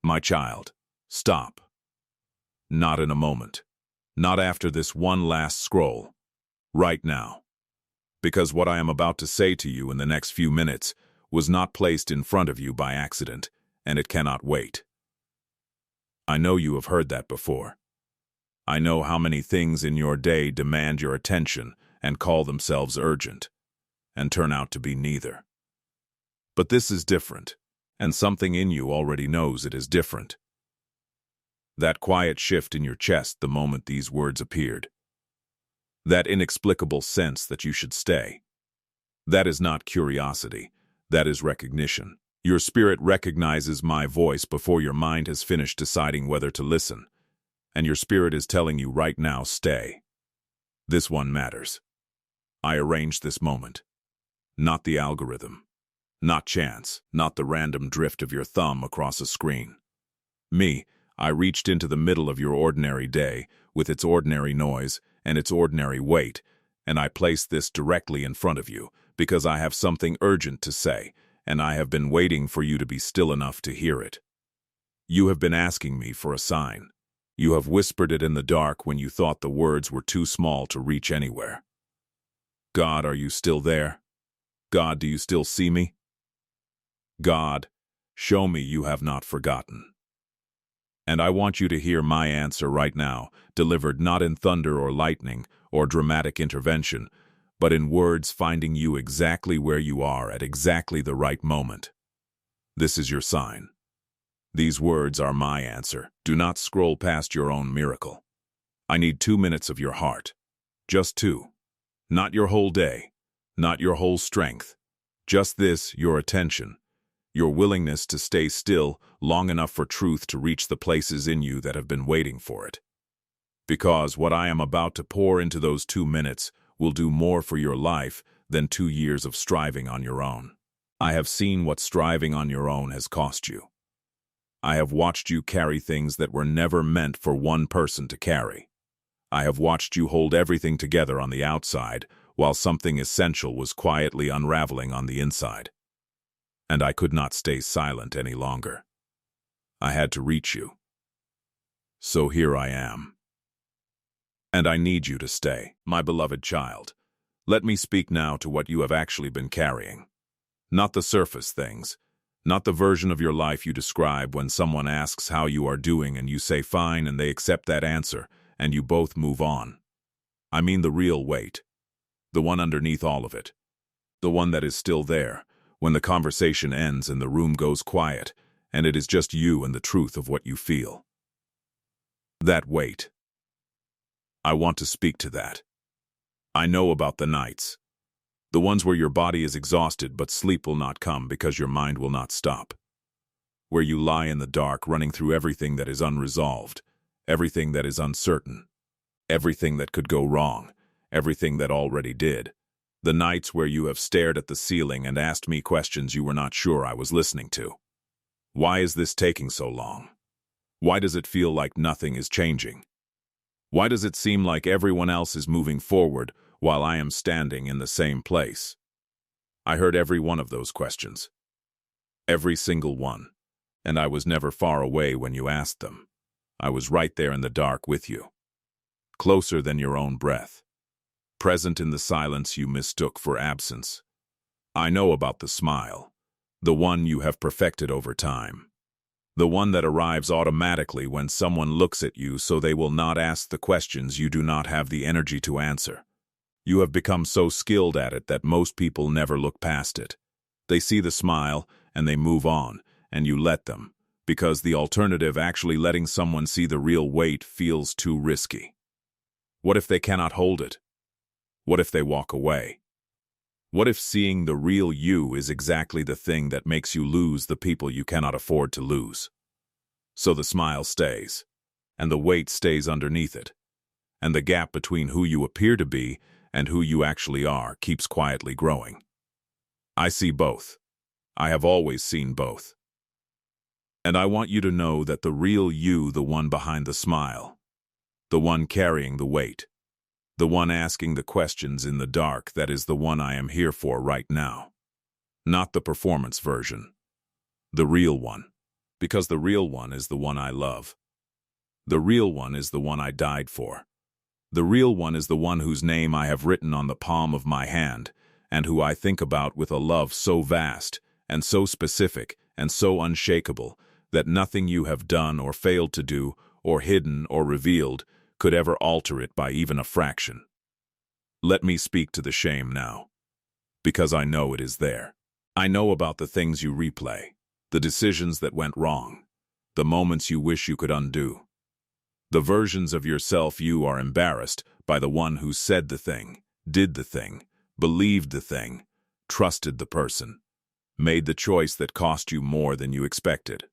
My child, stop. Not in a moment. Not after this one last scroll. Right now. Because what I am about to say to you in the next few minutes was not placed in front of you by accident, and it cannot wait. I know you have heard that before. I know how many things in your day demand your attention and call themselves urgent, and turn out to be neither. But this is different, and something in you already knows it is different. That quiet shift in your chest the moment these words appeared. That inexplicable sense that you should stay. That is not curiosity, that is recognition. Your spirit recognizes my voice before your mind has finished deciding whether to listen, and your spirit is telling you right now, stay. This one matters. I arranged this moment. Not the algorithm. Not chance, not the random drift of your thumb across a screen. Me, I reached into the middle of your ordinary day, with its ordinary noise and its ordinary weight, and I placed this directly in front of you, because I have something urgent to say, and I have been waiting for you to be still enough to hear it. You have been asking me for a sign. You have whispered it in the dark when you thought the words were too small to reach anywhere. God, are you still there? God, do you still see me? God, show me you have not forgotten. And I want you to hear my answer right now, delivered not in thunder or lightning or dramatic intervention, but in words finding you exactly where you are at exactly the right moment. This is your sign. These words are my answer. Do not scroll past your own miracle. I need 2 minutes of your heart. Just 2. Not your whole day. Not your whole strength. Just this, your attention. Your willingness to stay still long enough for truth to reach the places in you that have been waiting for it. Because what I am about to pour into those 2 minutes will do more for your life than 2 years of striving on your own. I have seen what striving on your own has cost you. I have watched you carry things that were never meant for one person to carry. I have watched you hold everything together on the outside while something essential was quietly unraveling on the inside. And I could not stay silent any longer. I had to reach you. So here I am. And I need you to stay, my beloved child. Let me speak now to what you have actually been carrying. Not the surface things, not the version of your life you describe when someone asks how you are doing and you say fine and they accept that answer and you both move on. I mean the real weight, the one underneath all of it, the one that is still there when the conversation ends and the room goes quiet and it is just you and the truth of what you feel. That weight. I want to speak to that. I know about the nights. The ones where your body is exhausted but sleep will not come because your mind will not stop. Where you lie in the dark running through everything that is unresolved, everything that is uncertain, everything that could go wrong, everything that already did. The nights where you have stared at the ceiling and asked me questions you were not sure I was listening to. Why is this taking so long? Why does it feel like nothing is changing? Why does it seem like everyone else is moving forward while I am standing in the same place? I heard every one of those questions. Every single one. And I was never far away when you asked them. I was right there in the dark with you. Closer than your own breath. Present in the silence you mistook for absence. I know about the smile. The one you have perfected over time. The one that arrives automatically when someone looks at you so they will not ask the questions you do not have the energy to answer. You have become so skilled at it that most people never look past it. They see the smile and they move on, and you let them, because the alternative, actually letting someone see the real weight, feels too risky. What if they cannot hold it? What if they walk away? What if seeing the real you is exactly the thing that makes you lose the people you cannot afford to lose? So the smile stays, and the weight stays underneath it, and the gap between who you appear to be and who you actually are keeps quietly growing. I see both. I have always seen both. And I want you to know that the real you, the one behind the smile, the one carrying the weight, the one asking the questions in the dark, that is the one I am here for right now. Not the performance version. The real one. Because the real one is the one I love. The real one is the one I died for. The real one is the one whose name I have written on the palm of my hand, and who I think about with a love so vast, and so specific, and so unshakable, that nothing you have done or failed to do, or hidden or revealed, could ever alter it by even a fraction. Let me speak to the shame now, because I know it is there. I know about the things you replay, the decisions that went wrong, the moments you wish you could undo, the versions of yourself you are embarrassed by the one who said the thing, did the thing, believed the thing, trusted the person, made the choice that cost you more than you expected.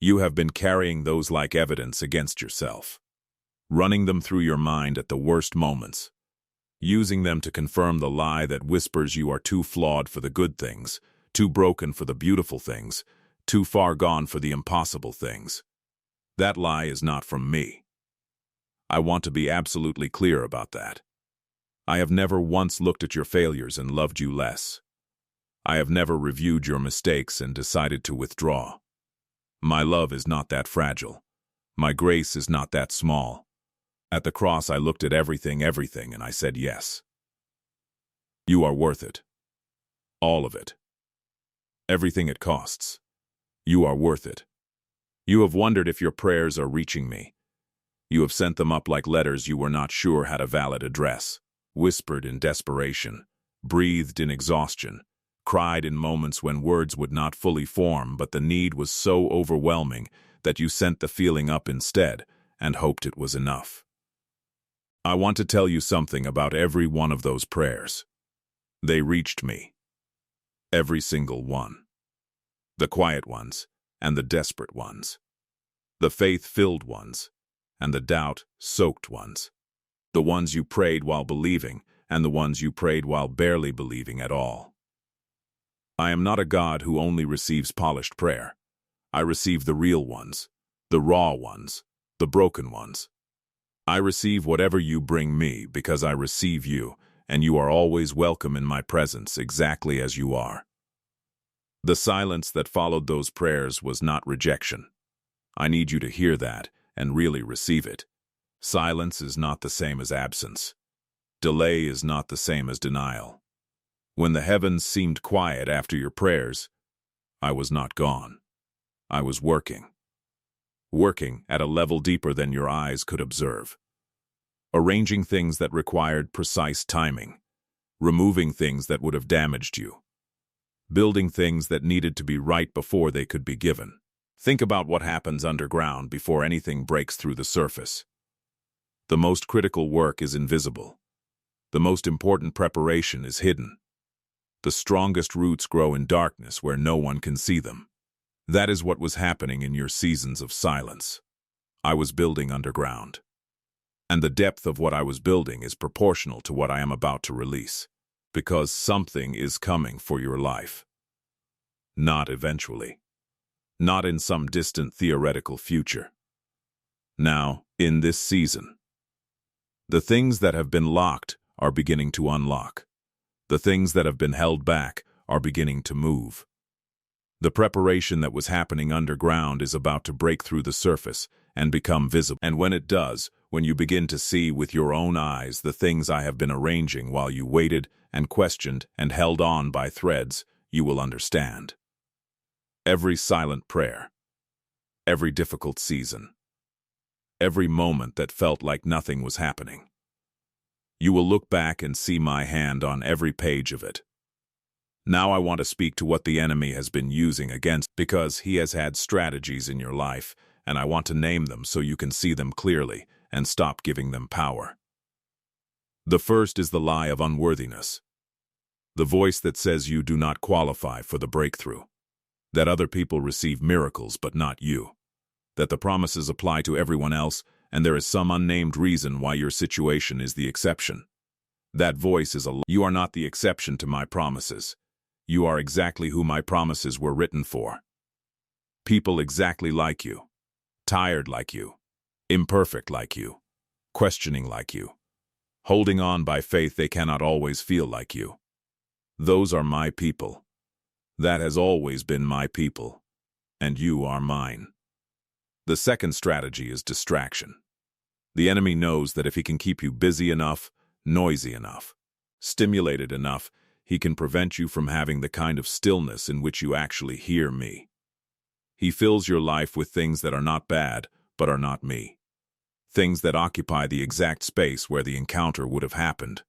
You have been carrying those like evidence against yourself, running them through your mind at the worst moments, using them to confirm the lie that whispers you are too flawed for the good things, too broken for the beautiful things, too far gone for the impossible things. That lie is not from me. I want to be absolutely clear about that. I have never once looked at your failures and loved you less. I have never reviewed your mistakes and decided to withdraw. My love is not that fragile. My grace is not that small. At the cross I looked at everything, and I said yes. You are worth it. All of it. Everything it costs. You are worth it. You have wondered if your prayers are reaching me. You have sent them up like letters you were not sure had a valid address, whispered in desperation, breathed in exhaustion, cried in moments when words would not fully form, but the need was so overwhelming that you sent the feeling up instead and hoped it was enough. I want to tell you something about every one of those prayers. They reached me. Every single one. The quiet ones and the desperate ones. The faith-filled ones and the doubt-soaked ones. The ones you prayed while believing and the ones you prayed while barely believing at all. I am not a God who only receives polished prayer. I receive the real ones, the raw ones, the broken ones. I receive whatever you bring me because I receive you, and you are always welcome in my presence exactly as you are. The silence that followed those prayers was not rejection. I need you to hear that and really receive it. Silence is not the same as absence. Delay is not the same as denial. When the heavens seemed quiet after your prayers, I was not gone. I was working. Working at a level deeper than your eyes could observe. Arranging things that required precise timing. Removing things that would have damaged you. Building things that needed to be right before they could be given. Think about what happens underground before anything breaks through the surface. The most critical work is invisible. The most important preparation is hidden. The strongest roots grow in darkness where no one can see them. That is what was happening in your seasons of silence. I was building underground. And the depth of what I was building is proportional to what I am about to release. Because something is coming for your life. Not eventually. Not in some distant theoretical future. Now, in this season. The things that have been locked are beginning to unlock. The things that have been held back are beginning to move. The preparation that was happening underground is about to break through the surface and become visible. And when it does, when you begin to see with your own eyes the things I have been arranging while you waited and questioned and held on by threads, you will understand. Every silent prayer, every difficult season, every moment that felt like nothing was happening. You will look back and see my hand on every page of it. Now I want to speak to what the enemy has been using against, because he has had strategies in your life, and I want to name them so you can see them clearly and stop giving them power. The first is the lie of unworthiness. The voice that says you do not qualify for the breakthrough. That other people receive miracles but not you. That the promises apply to everyone else and there is some unnamed reason why your situation is the exception. That voice is a lie. You are not the exception to my promises. You are exactly who my promises were written for. People exactly like you. Tired like you. Imperfect like you. Questioning like you. Holding on by faith they cannot always feel like you. Those are my people. That has always been my people. and you are mine. The second strategy is distraction. The enemy knows that if he can keep you busy enough, noisy enough, stimulated enough, he can prevent you from having the kind of stillness in which you actually hear me. He fills your life with things that are not bad, but are not me. Things that occupy the exact space where the encounter would have happened.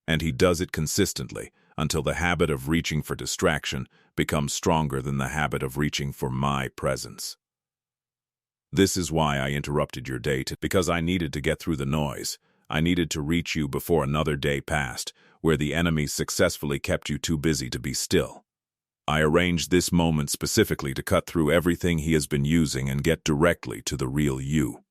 And he does it consistently until the habit of reaching for distraction becomes stronger than the habit of reaching for my presence. This is why I interrupted your day, because I needed to get through the noise. I needed to reach you before another day passed, where the enemy successfully kept you too busy to be still. I arranged this moment specifically to cut through everything he has been using and get directly to the real you.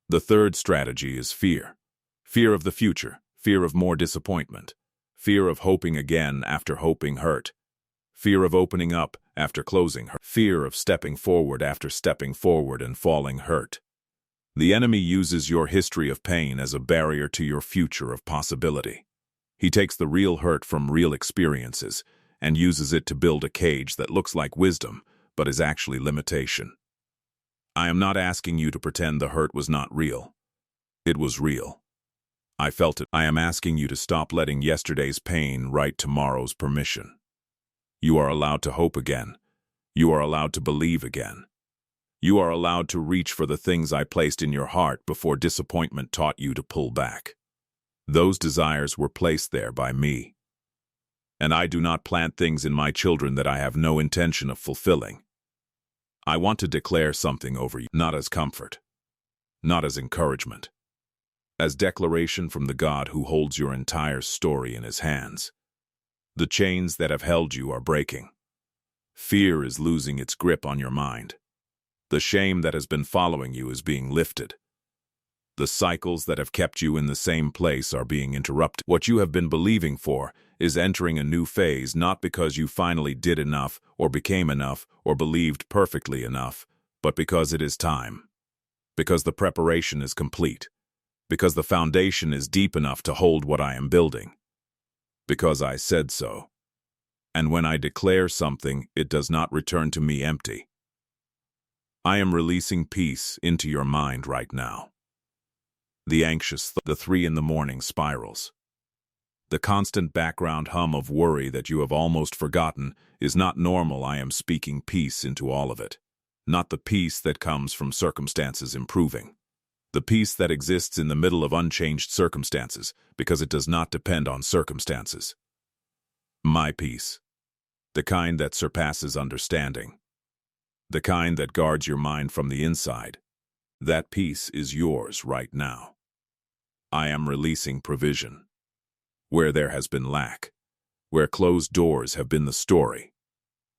The third strategy is fear. Fear of the future, fear of more disappointment, fear of hoping again after hoping hurt, fear of opening up after closing hurt, fear of stepping forward after stepping forward and falling hurt. The enemy uses your history of pain as a barrier to your future of possibility. He takes the real hurt from real experiences and uses it to build a cage that looks like wisdom, but is actually limitation. I am not asking you to pretend the hurt was not real. It was real. I felt it. I am asking you to stop letting yesterday's pain write tomorrow's permission. You are allowed to hope again. You are allowed to believe again. You are allowed to reach for the things I placed in your heart before disappointment taught you to pull back. Those desires were placed there by me. And I do not plant things in my children that I have no intention of fulfilling. I want to declare something over you, not as comfort, not as encouragement, as declaration from the God who holds your entire story in his hands. The chains that have held you are breaking. Fear is losing its grip on your mind. The shame that has been following you is being lifted. The cycles that have kept you in the same place are being interrupted. What you have been believing for is entering a new phase, not because you finally did enough or became enough or believed perfectly enough, but because it is time. Because the preparation is complete. Because the foundation is deep enough to hold what I am building. Because I said so. And when I declare something, it does not return to me empty. I am releasing peace into your mind right now. The anxious, the 3 a.m. spirals. The constant background hum of worry that you have almost forgotten is not normal. I am speaking peace into all of it. Not the peace that comes from circumstances improving. The peace that exists in the middle of unchanged circumstances because it does not depend on circumstances. My peace. The kind that surpasses understanding. The kind that guards your mind from the inside. That peace is yours right now. I am releasing provision. Where there has been lack. Where closed doors have been the story.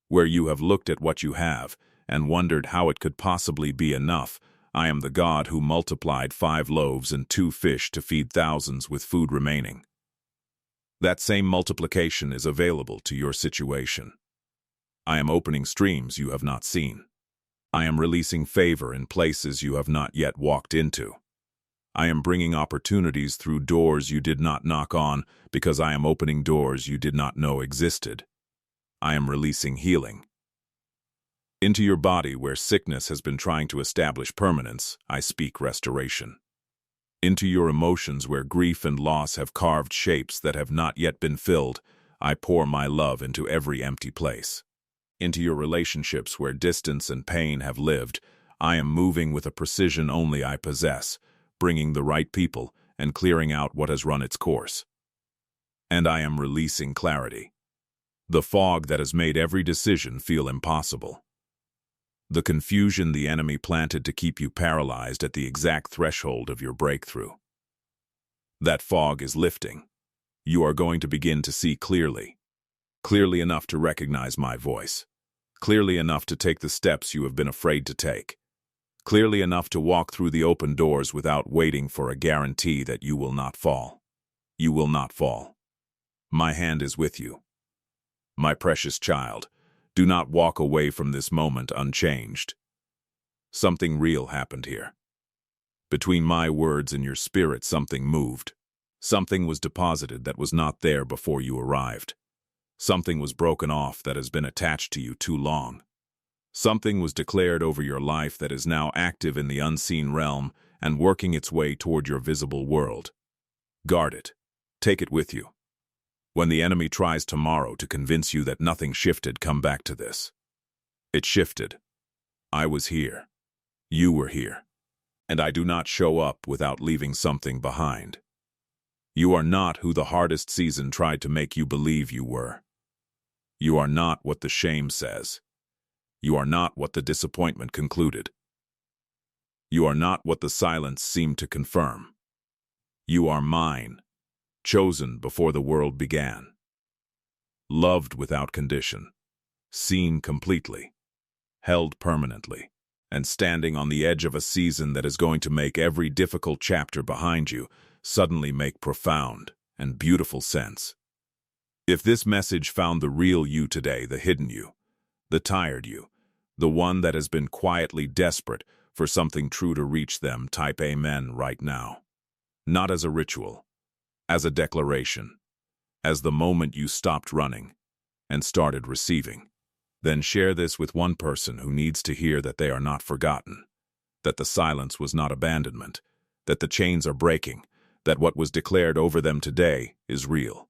Where you have looked at what you have and wondered how it could possibly be enough, I am the God who multiplied 5 loaves and 2 fish to feed thousands with food remaining. That same multiplication is available to your situation. I am opening streams you have not seen. I am releasing favor in places you have not yet walked into. I am bringing opportunities through doors you did not knock on because I am opening doors you did not know existed. I am releasing healing. Into your body where sickness has been trying to establish permanence, I speak restoration. Into your emotions where grief and loss have carved shapes that have not yet been filled, I pour my love into every empty place. Into your relationships where distance and pain have lived, I am moving with a precision only I possess, bringing the right people and clearing out what has run its course. And I am releasing clarity. The fog that has made every decision feel impossible. The confusion the enemy planted to keep you paralyzed at the exact threshold of your breakthrough. That fog is lifting. You are going to begin to see clearly. Clearly enough to recognize my voice. Clearly enough to take the steps you have been afraid to take. Clearly enough to walk through the open doors without waiting for a guarantee that you will not fall. You will not fall. My hand is with you. My precious child, do not walk away from this moment unchanged. Something real happened here. Between my words and your spirit, something moved. Something was deposited that was not there before you arrived. Something was broken off that has been attached to you too long. Something was declared over your life that is now active in the unseen realm and working its way toward your visible world. Guard it. Take it with you. When the enemy tries tomorrow to convince you that nothing shifted, come back to this. It shifted. I was here. You were here. And I do not show up without leaving something behind. You are not who the hardest season tried to make you believe you were. You are not what the shame says. You are not what the disappointment concluded. You are not what the silence seemed to confirm. You are mine, chosen before the world began. Loved without condition, seen completely, held permanently, and standing on the edge of a season that is going to make every difficult chapter behind you suddenly make profound and beautiful sense. If this message found the real you today, the hidden you, the tired you, the one that has been quietly desperate for something true to reach them, type Amen right now. Not as a ritual, as a declaration, as the moment you stopped running and started receiving. Then share this with one person who needs to hear that they are not forgotten, that the silence was not abandonment, that the chains are breaking, that what was declared over them today is real.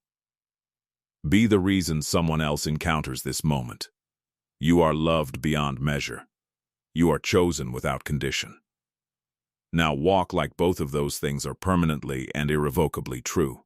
Be the reason someone else encounters this moment. You are loved beyond measure. You are chosen without condition. Now walk like both of those things are permanently and irrevocably true.